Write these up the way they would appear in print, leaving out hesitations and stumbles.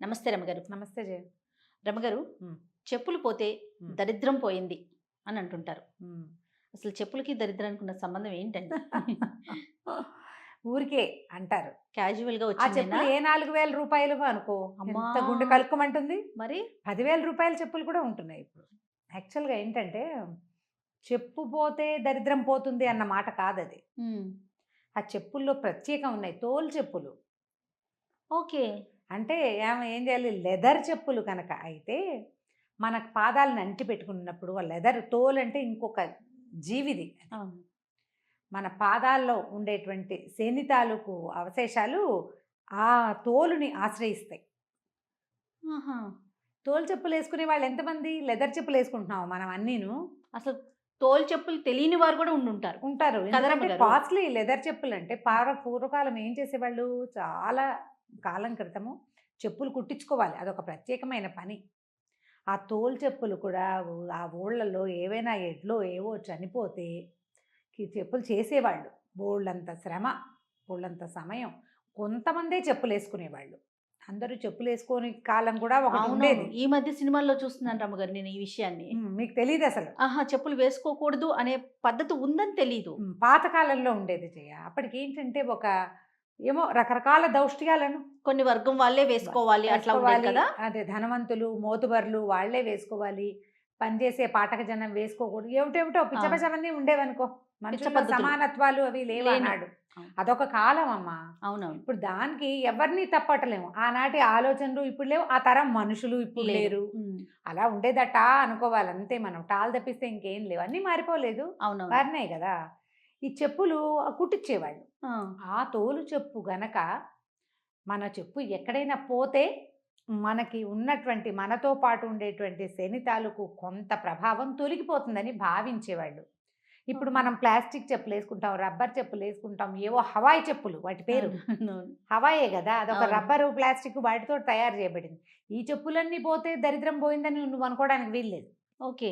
నమస్తే రమగారు. నమస్తే జయ. రమగారు, హ్మ్. చెప్పులు పోతే హ్మ్. దరిద్రం పోయింది అని అంటుంటారు. హ్మ్. అసలు చెప్పులకి దరిద్రానికి ఉన్న సంబంధం ఏంటండి? ఊరికే అంటారు. క్యాజువల్‌గా ఆ వచ్చిందేనా? చెప్పులు ఏ రూ. 4,000 అనుకో, అమ్మా! ఎంత గుండె కలుక్కుమంటుంది. మరి? రూ. 10,000 చెప్పులు కూడా ఉంటున్నాయి ఇప్పుడు. యాక్చువల్‌గా ఏంటంటే, చెప్పు పోతే దరిద్రం పోతుంది అన్న మాట కాదది. హ్మ్. ఆ చెప్పుల్లో ప్రత్యేకం ఉన్నాయి. తోలు చెప్పులు. ఓకే. అంటే ఏం చేయాలి, లెదర్ చెప్పులు కనుక అయితే, మనకు పాదాలను అంటి పెట్టుకున్నప్పుడు ఆ లెదర్ తోలంటే ఇంకొక జీవిది. అవును. మన పాదాల్లో ఉండేటువంటి శని తాలూకు అవశేషాలు ఆ తోలుని ఆశ్రయిస్తాయి. ఆహా! తోలు చెప్పులు వేసుకునే వాళ్ళు ఎంతమంది? లెదర్ చెప్పులు వేసుకుంటున్నాం మనం అన్నీను. అసలు తోలు చెప్పులు తెలియని వారు కూడా ఉండుంటారు. ఉంటారు. కదా ఎందుకంటే రమగారు? కాస్ట్లీ లెదర్ చెప్పులంటే పూర్వకాలం ఏం చేసేవాళ్ళు, చాలా కాలం క్రితము చెప్పులు కుట్టించుకోవాలి. అదొక ప్రత్యేకమైన పని. ఆ తోలు చెప్పులు కూడా ఆ ఊళ్ళలో ఏవైనా ఎడ్లో ఏవో చనిపోతే చెప్పులు చేసేవాళ్ళు. బోలెడంత శ్రమ, బోలెడంత సమయం. కొంతమందే చెప్పులేసుకునేవాళ్ళు. అందరూ చెప్పులేసుకోని కాలం కూడా అవునవును. ఒకటుండేది. ఈ మధ్య సినిమాల్లో చూస్తున్నాను రమగారు నేను ఈ విషయాన్ని. మీకు తెలీదసలు. ఆహా! చెప్పులు వేసుకోకూడదు అనే పద్ధతి ఉందని తెలీదు. పాత కాలంలో ఉండేది జయ. అప్పటికేంటంటే ఏమో రకరకాల దౌష్ట్యాలను కొన్ని వర్గం వాళ్ళే వేసుకోవాలి అట్లా ఉండేది వేసుకోవాలి. కదా? అదే ధనవంతులు, మోతుబరులు వాళ్ళే వేసుకోవాలి. పనిచేసే పాటక జనం వేసుకోకూడదు. ఏమిటేమిటో ఆ! పిచ్చపిచ్చవన్నీ ఉండేవనుకో. పిచ్చ మనుషుల్లో పద్ధతులు. సమానత్వాలు అవి లేవు లేను. ఆనాడు. అవును. అదొక కాలం అమ్మా. అవునవును. ఇప్పుడు దానికి ఎవరిని తప్పట్టలేము. ఆనాటి ఆలోచనలు ఇప్పుడు లేవు. ఆ తరం మనుషులు ఇప్పుడు లేరు. లేరు. హ్మ్. అలా ఉండేదట అనుకోవాలి అంతే మనం. టాలు తప్పిస్తే ఇంకేం లేవు. అన్నీ మారిపోలేదు. అవునవును. మారినాయి గదా! ఈ చెప్పులు కుట్టిచ్చేవాళ్ళు. ఆ! ఆ తోలు చెప్పు గనక మన చెప్పు ఎక్కడైనా పోతే మనకి ఉన్నటువంటి మనతో పాటు ఉండేటువంటి శని తాలూకు కొంత ప్రభావం తొలగిపోతుందని భావించేవాళ్ళు. ఇప్పుడు ఓహో! మనం ప్లాస్టిక్ చెప్పులేసుకుంటాం, రబ్బర్ చెప్పులేసుకుంటాం, ఏవో హవాయి చెప్పులు వాటి పేరు. అవును. అవునవును. హవాయే గదా! అదొక అవును. రబ్బరు, ప్లాస్టిక్ వాటితోటి తయారు చేయబడింది. ఈ చెప్పులన్నీ పోతే దరిద్రం పోయిందని నువ్వు అనుకోవడానికి వీల్లేదు. ఓకే.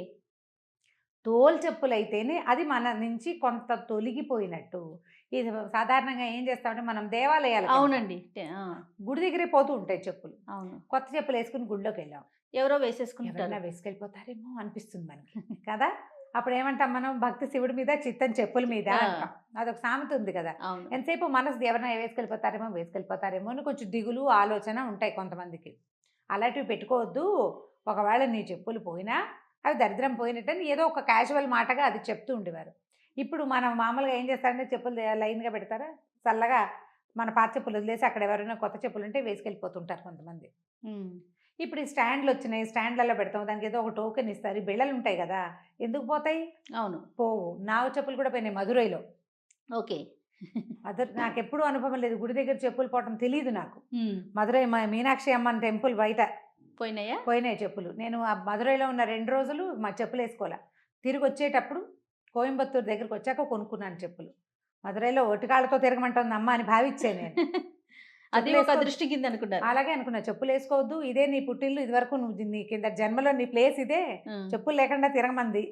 తోలు చెప్పులైతేనే అది మన నుంచి కొంత తొలగిపోయినట్టు. ఇది సాధారణంగా ఏం చేస్తామంటే మనం దేవాలయాలకెళ్తాం. అవునండి. ఆ! గుడి దగ్గరే పోతూ ఉంటాయి చెప్పులు. అవును. కొత్త చెప్పులేసుకొని గుడిలోకెళ్ళాం. ఎవరో వేసేసుకుంటారు. ఎవరైనా వేసుకెళ్ళిపోతారేమో అనిపిస్తుంది మనకి. కదా! అప్పుడేమంటాం మనం, భక్తి శివుడి మీద, చిత్తం చెప్పుల మీద ఆ! అంటాం. అదొక సామెత ఉంది కదా! అవును. ఎంతసేపు మనసు ఎవరైనా వేసుకెళ్ళిపోతారేమో అని కొంచెం దిగులు, ఆలోచన ఉంటాయి కొంతమందికి. అలాంటివి పెట్టుకోవద్దు. ఒకవేళ నీ చెప్పులు పోయినా అవి దరిద్రం పోయినట్టని ఏదో ఒక క్యాజువల్ మాటగా అది చెప్తూ ఉండేవారు. ఇప్పుడు మనం మామూలుగా ఏం చేస్తారంటే చెప్పులు లైన్‌గా పెడతారా, చల్లగా మన పాత చెప్పులు వదిలేసి అక్కడ ఎవరైనా కొత్త చెప్పులుంటే వేసుకెళ్ళిపోతుంటారు కొంతమంది. హ్మ్. ఇప్పుడు ఈ స్టాండ్‌లొచ్చినాయి. స్టాండ్‌లలో పెడతాం. దానికేదో ఒక టోకెన్ ఇస్తారు. ఈ బిళ్ళలుంటాయి గదా! ఎందుకు పోతాయి? అవును. పోవు. నావ చెప్పులు కూడా పోయినాయి మదురైలో. ఓకే. నాకెప్పుడూ అనుభవం లేదు. గుడి దగ్గర చెప్పులు పోవటం తెలీదు నాకు. హ్మ్. మదురై మీనాక్షి అమ్మన్ టెంపుల్ బయట పోయినాయా? పోయినాయి చెప్పులు. నేను ఆ మదురైలో ఉన్న 2 రోజులు చెప్పులేసుకోలా. తిరిగొచ్చేటప్పుడు కోయంబత్తూరు దగ్గరకొచ్చాక కొనుక్కున్నాను చెప్పులు. మదురైలో ఒట్టికాళ్ళతో తిరగమంటోంది అమ్మ అని భావిచ్చా నేను. అది ఒక చెప్పులేసుకోవద్దు. అదృష్టం కింద అనుకున్నారు. అలాగే అనుకున్నా. చెప్పులేసుకోవద్దు. ఇదే నీ పుట్టిల్లు. ఇదివరకు నువ్వు నీ కింద జన్మలో నీ ప్లేస్ ఇదే. హ్మ్. చెప్పులు లేకుండా తిరగమంది.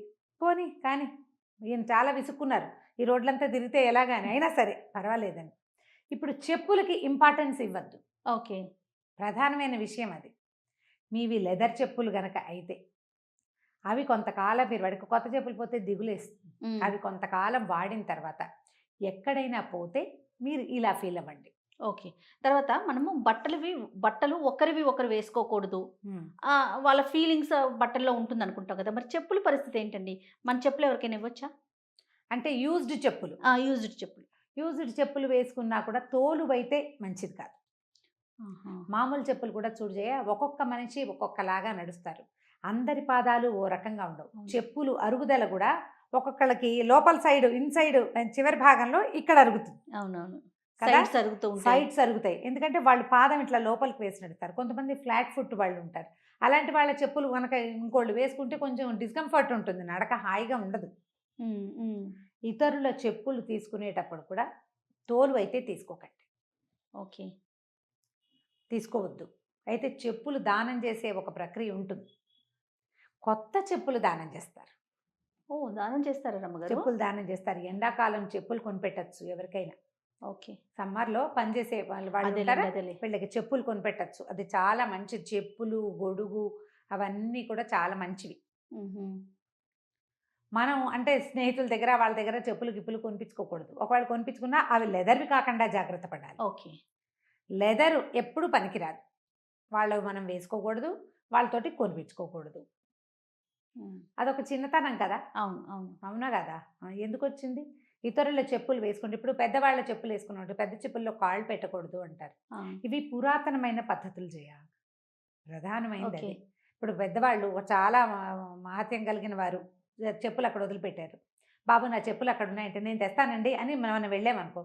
పోనీ కానీ. ఈయన చాలా విసుక్కున్నారు. ఈ రోడ్లంతా తిరిగితే ఎలాగా అని. అయినా సరే పర్వాలేదని. ఇప్పుడు చెప్పులకి ఇంపార్టెన్స్ ఇవ్వద్దు. ఓకే. ప్రధానమైన విషయం అది. మీవి లెదర్ చెప్పులు గనక అయితే, అవి కొంతకాలం మీరు వాడికి కొత్త చెప్పులు పోతే దిగులేస్తుంది. హ్మ్. అవి కొంతకాలం వాడిన తర్వాత ఎక్కడైనా పోతే మీరు ఇలా ఫీల్ అవ్వండి. ఓకే. తర్వాత మనము బట్టలు ఒకరివి ఒకరు వేసుకోకూడదు. హ్మ్. వాళ్ళ ఫీలింగ్స్ బట్టల్లో ఉంటుందనుకుంటాం కదా! మరి చెప్పుల పరిస్థితి ఏంటండి? మన చెప్పులు ఎవరికైనా ఇవ్వచ్చా? అంటే యూజ్డ్ చెప్పులు. యూజ్డ్ చెప్పులు. యూజ్డ్ చెప్పులు వేసుకున్నా కూడా తోలువైతే మంచిది కాదు. ఆహా! మామూలు చెప్పులు కూడా చూడు జయ, ఒక్కొక్క మనిషి ఒక్కొక్కలాగా నడుస్తారు. అందరి పాదాలు ఓ రకంగా ఉండవు. అవును. చెప్పులు అరుగుదల కూడా ఒక్కొక్కళ్ళకి లోపల సైడ్, ఇన్‌సైడ్ చివరి భాగంలో ఇక్కడ అరుగుతుంది అవునవును. కదా! సైడ్స్ అరుగుతూ ఉంటాయి. సైడ్స్ అరుగుతాయి. ఎందుకంటే వాళ్ళు పాదం ఇట్లా లోపలికి వేసి నడుస్తారు. కొంతమంది ఫ్లాట్ ఫుట్ వాళ్ళు ఉంటారు. అలాంటి వాళ్ళ చెప్పులు గనక ఇంకోళ్ళు వేసుకుంటే కొంచెం డిస్కంఫర్ట్ ఉంటుంది. నడక హాయిగా ఉండదు. హ్మ్. హ్మ్. ఇతరుల చెప్పులు తీసుకునేటప్పుడు కూడా తోలువైతే తీసుకోకండి. ఓకే. తీసుకోవద్దు. అయితే చెప్పులు దానం చేసే ఒక ప్రక్రియ ఉంటుంది. కొత్త చెప్పులు దానం చేస్తారు. ఓహ్! దానం చేస్తారా రమ్మగారు? చెప్పులు దానం చేస్తారు. ఎండాకాలం చెప్పులు కొనిపెట్టొచ్చు ఎవరికైనా. ఓకే. సమ్మర్‌లో పనిచేసే వాళ్ళు ఉంటారా, అదేలెండి. అదేలే. వీళ్ళకి చెప్పులు కొనిపెట్టొచ్చు. అది చాలా మంచి చెప్పులు, గొడుగు అవన్నీ కూడా చాలా మంచివి. హుహు. మనం అంటే స్నేహితుల దగ్గర, వాళ్ళ దగ్గర చెప్పులు, గిప్పులు కొనిపించుకోకూడదు. ఒకవేళ కొనిపించుకున్నా అవి లెదర్‌వి కాకుండా జాగ్రత్త పడాలి. ఓకే. లెదరు ఎప్పుడు పనికిరాదు. వాళ్ళవి మనం వేసుకోకూడదు. వాళ్ళతోటి కొనిపించుకోకూడదు. హ్మ్. అదొక చిన్నతనం కదా! అవును. అవును. అవునా గదా! ఎందుకొచ్చింది? ఇతరుల చెప్పులు వేసుకుంటే ఇప్పుడు పెద్దవాళ్ళ చెప్పులేసుకున్నట్టు పెద్ద చెప్పుల్లో కాళ్ళు పెట్టకూడదు అంటారు. ఆ! ఇవి పురాతనమైన పద్ధతులు జయ. ఓకే. ప్రధానమైనదది. ఇప్పుడు పెద్దవాళ్ళు చాలా మహత్యం కలిగిన వారు చెప్పులు అక్కడ వదిలిపెట్టారు. బాబు నా చెప్పులు అక్కడున్నాయంటే, నేను తెస్తానండి అని మనం వెళ్ళామనుకో,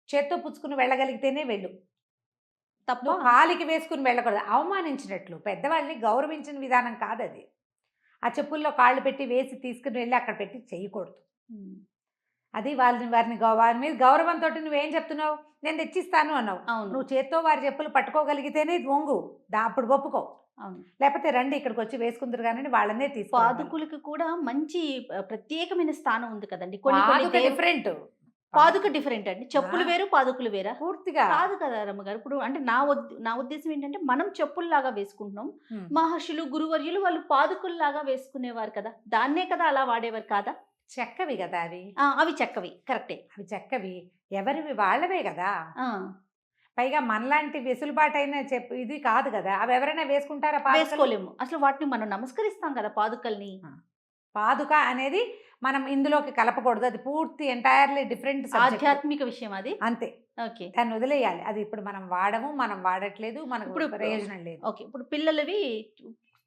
చేత్తో పుచ్చుకుని వెళ్ళగలిగితేనే వెళ్ళు. తప్ప నువ్వు కాలికి వేసుకుని వెళ్ళకూడదు. అవమానించినట్లు. పెద్దవాళ్ళని గౌరవించిన విధానం కాదది. ఆ చెప్పుల్లో కాళ్ళు పెట్టి వేసి తీసుకుని వెళ్ళి అక్కడ పెట్టి చేయకూడదు. హ్మ్. అది వారి మీద గౌరవంతోటి నువ్వేం చెప్తున్నావు? నేను తెచ్చిస్తాను అన్నావు. అవును. నువ్వు చేత్తో వారి చెప్పులు పట్టుకోగలిగితేనే వంగు. అప్పుడు ఒప్పుకో. అవును. లేకపోతే రండి ఇక్కడికొచ్చి వేసుకుందురు గాని వాళ్ళనే తీసుకురావాలి. పాదుకులకి కూడా మంచి ప్రత్యేకమైన స్థానం ఉంది కదండీ. కొన్ని కొన్ని పాదుక డిఫరెంట్. పాదుక డిఫరెంట్ అండి. చెప్పులు ఆ! వేరు, పాదుకులు వేరా? పూర్తిగా. కాదు కదా రమ్మగారు. ఇప్పుడు అంటే నా ఉద్దేశ్యం ఏంటంటే, మనం చెప్పుల్లాగా వేసుకుంటున్నాం. హ్మ్. మహర్షులు, గురువర్యులు వాళ్ళు పాదుకుల్లాగా వేసుకునేవారు కదా! దాన్నే కదా అలా వాడేవారు కాదా? చెక్కవి గదా అవి. ఆ! అవి చెక్కవి. కరెక్టే. అవి చెక్కవి. ఎవరివి వాళ్ళవే గదా! ఆ! పైగా మనలాంటి వెసులుబాటైన ఇది కాదు గదా! అవెవరైనా వేసుకుంటారా పాదుకలు? వేసుకోలేము. అసలు వాటిని మనం నమస్కరిస్తాం కదా పాదుకల్ని. ఆ! పాదుక అనేది మనం ఇందులోకి కలపకూడదు. అది పూర్తి ఎంటైర్‌లీ డిఫరెంట్ సబ్జెక్ట్. ఆధ్యాత్మిక విషయం అది. అంతే. ఓకే. దాన్ని వదిలేయాలి. అది ఇప్పుడు మనం వాడము, మనం వాడట్లేదు, మనకు ఇప్పుడు ప్రయోజనం లేదు. ఓకే. ఇప్పుడు పిల్లలవి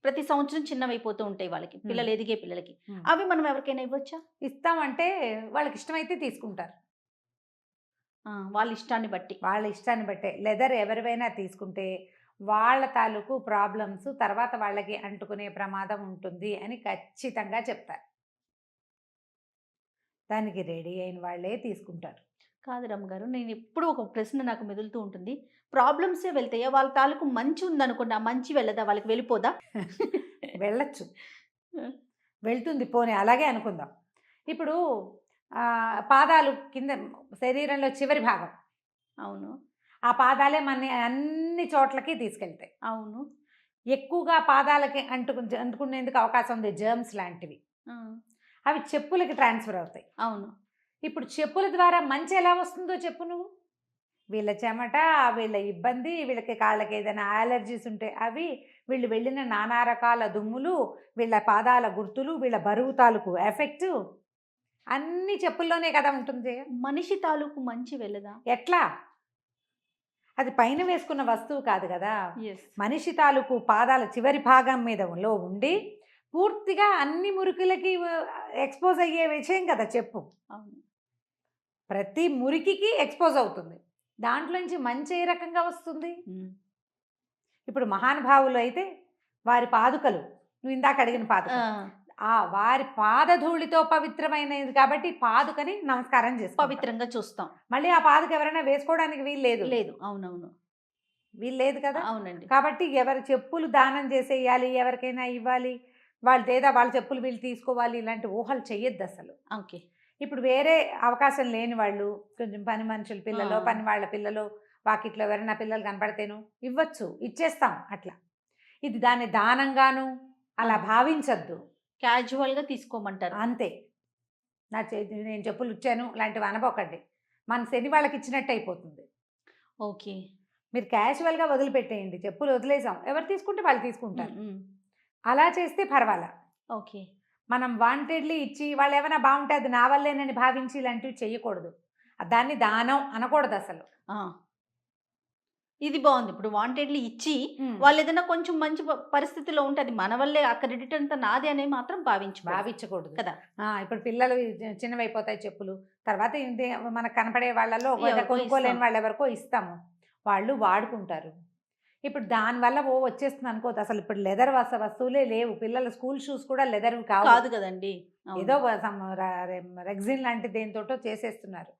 ప్రతి సంవత్సరం చిన్నవైపోతూ ఉంటాయి వాళ్ళకి. హ్మ్. పిల్లలు ఎదిగే పిల్లలకి. హ్మ్. అవి మనం ఎవరికైనా ఇవ్వొచ్చా? ఇస్తామంటే వాళ్ళకిష్టమైతే తీసుకుంటారు. ఆ! వాళ్ళ ఇష్టాన్ని బట్టి. వాళ్ళ ఇష్టాన్ని బట్టే. లెదర్ ఎవరివైనా తీసుకుంటే వాళ్ళ తాలూకు ప్రాబ్లమ్స్ తర్వాత వాళ్ళకి అంటుకునే ప్రమాదం ఉంటుంది అని ఖచ్చితంగా చెప్తారు. దానికి రెడీ అయిన వాళ్ళే తీసుకుంటారు. కాదు రమ్మగారు. నేనెప్పుడూ ఒక ప్రశ్న నాకు మెదులుతూ ఉంటుంది. ప్రాబ్లమ్సే వెళ్తాయా? వాళ్ళ తాలూకు మంచి ఉందనుకోండి. ఆ మంచి వెళ్ళదా? వాళ్ళకి వెళ్ళిపోదా? వెళ్ళొచ్చు. ఆ! వెళ్తుంది పోనీ అలాగే అనుకుందాం. ఇప్పుడు పాదాలు కింద శరీరంలో చివరి భాగం. అవును. ఆ పాదాలే మనని అన్ని చోట్లకి తీసుకెళ్తాయి. అవును. ఎక్కువగా పాదాలకి అంటుకునేందుకు అవకాశం ఉంది జెర్మ్స్ లాంటివి. ఆ! అవి చెప్పులకి ట్రాన్స్‌ఫర్ అవుతాయి. అవును. ఇప్పుడు చెప్పుల ద్వారా మంచి ఎలా వస్తుందో చెప్పు నువ్వు? వీళ్ళ చెమట, వీళ్ళ ఇబ్బంది, వీళ్ళకి కాళ్ళకి ఏదైనా అలెర్జీస్ ఉంటే అవి, వీళ్ళు వెళ్ళిన నానా రకాల దుమ్ములు, వీళ్ళ పాదాల గుర్తులు, వీళ్ళ బరువు తాలూకు ఎఫెక్టు అన్నీ చెప్పుల్లోనే కదా ఉంటుంది. మనిషి తాలూకు మంచి వెళ్ళదా? ఎట్లా? అది పైన వేసుకున్న వస్తువు కాదు గదా! యెస్. మనిషి తాలూకు పాదాల చివరి భాగం ఉండి పూర్తిగా అన్ని మురికులకి ఎక్స్‌పోజ్ అయ్యే విషయం కదా చెప్పు. అవును. ప్రతి మురికికి ఎక్స్‌పోజ్ అవుతుంది. దాంట్లోంచి మంచి ఏ రకంగా వస్తుంది? హ్మ్. ఇప్పుడు మహానుభావులు అయితే వారి పాదుకలు నువ్వు ఇందాక అడిగిన పాదుక. ఆ! వారి పాదధూళితో పవిత్రమైనది కాబట్టి పాదుకని నమస్కారం చేసుకుంటాం. పవిత్రంగా చూస్తాం. మళ్ళీ ఆ పాదుక ఎవరైనా వేసుకోవడానికి వీల్లేదు. లేదు. అవునవును. వీల్లేదు కదా! అవునండి. కాబట్టి ఎవరి చెప్పులు దానం చేసేయాలి, ఎవరికైనా ఇవ్వాలి, వాళ్ళ చెప్పులు వీళ్ళు తీసుకోవాలి ఇలాంటి ఊహలు చెయ్యొద్దసలు. ఓకే. ఇప్పుడు వేరే అవకాశం లేని వాళ్ళు కొంచెం పని మనుషుల పిల్లలో, ఆ! పని వాళ్ళ పిల్లలు, వాకిట్లో ఎవరైనా పిల్లలు కనపడితేను ఇవ్వచ్చు. ఇచ్చేస్తాం అట్లా. ఇది దాన్ని దానంగాను అలా భావించొద్దు. క్యాజువల్‌గా తీసుకోమంటారు. అంతే. నేను చెప్పులు ఇచ్చాను లాంటివి అనబోకండి. మన శని వాళ్ళకిచ్చినట్టు అయిపోతుంది. ఓకే. మీరు క్యాజువల్‌గా వదిలిపెట్టేయండి. చెప్పులు వదిలేసాం. ఎవరు తీసుకుంటే వాళ్ళు తీసుకుంటారు. హ్మ్. హ్మ్. అలా చేస్తే పర్వాలా. ఓకే. మనం వాంటెడ్‌లీ ఇచ్చి వాళ్ళేమైనా బావుంటే అది నా వల్లేనని భావించి ఇలాంటివి చెయ్యకూడదు. దాన్ని దానం అనకూడదసలు. ఆ! ఇది బావుంది. ఇప్పుడు వాంటెడ్‌లీ ఇచ్చి హ్మ్. వాళ్ళేదైనా కొంచెం మంచి పరిస్థితిలో ఉంటే అది మన వల్లే ఆ క్రెడిట్ అంతా నాదే అని మాత్రం భావించకూడదు. భావించకూడదు. కదా! ఇప్పుడు పిల్లలు చిన్నవైపోతాయి చెప్పులు. తర్వాత ఇంతే మనకు కనపడే వాళ్ళలో ఎవరికో కొనుక్కోలేని ఇస్తాం. వాళ్ళెవరికో ఇస్తాము. వాళ్ళు వాడుకుంటారు. ఇప్పుడు దానివల్ల వచ్చేస్తుంది అనుకోవద్దు. అసలు ఇప్పుడు లెదర్ వస్తువులే లేవు. పిల్లల స్కూల్ షూస్ కూడా లెదర్‌వి కావు. కాదు గదండీ! అవును. ఏదో సమ్ రెగ్జిన్ లాంటి దేనితోటో చేసేస్తున్నారు.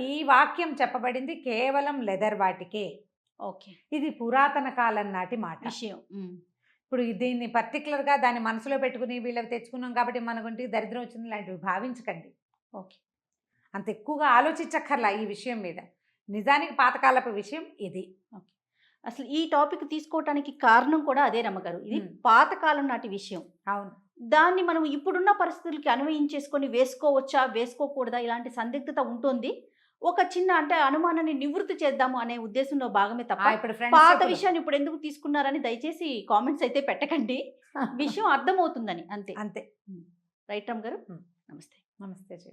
ఈ వాక్యం చెప్పబడింది కేవలం లెదర్ వాటికే. ఓకే. ఇది పురాతన కాలం నాటి మాట. విషయం. హ్మ్. ఇప్పుడు దీన్ని పర్టిక్యులర్‌గా దాన్ని మనసులో పెట్టుకుని వీళ్ళవి తెచ్చుకున్నాం కాబట్టి మనకుంటికి దరిద్రం వచ్చింది లాంటివి భావించకండి. ఓకే. అంత ఎక్కువగా ఆలోచించక్కర్లా ఈ విషయం మీద. నిజానికి పాతకాలపు విషయం ఇది. అసలు ఈ టాపిక్ తీసుకోవటానికి కారణం కూడా అదే రమ్మగారు. ఇది పాతకాలం నాటి విషయం. అవును. దాన్ని మనం ఇప్పుడున్న పరిస్థితులకి అన్వయించేసుకొని వేసుకోవచ్చా, వేసుకోకూడదా ఇలాంటి సందిగ్ధత ఉంటుంది. ఒక చిన్న అంటే అనుమానాన్ని నివృత్తి చేద్దాము అనే ఉద్దేశంలో భాగమే తప్ప ఇప్పుడు పాత ఫ్రెండ్స్ విషయాన్ని ఇప్పుడు ఎందుకు తీసుకున్నారని దయచేసి కామెంట్స్ అయితే పెట్టకండి. విషయం అర్థమవుతుందని అంతే. అంతే. రైట్ రమ్ గారు. హ్మ్. నమస్తే. నమస్తే.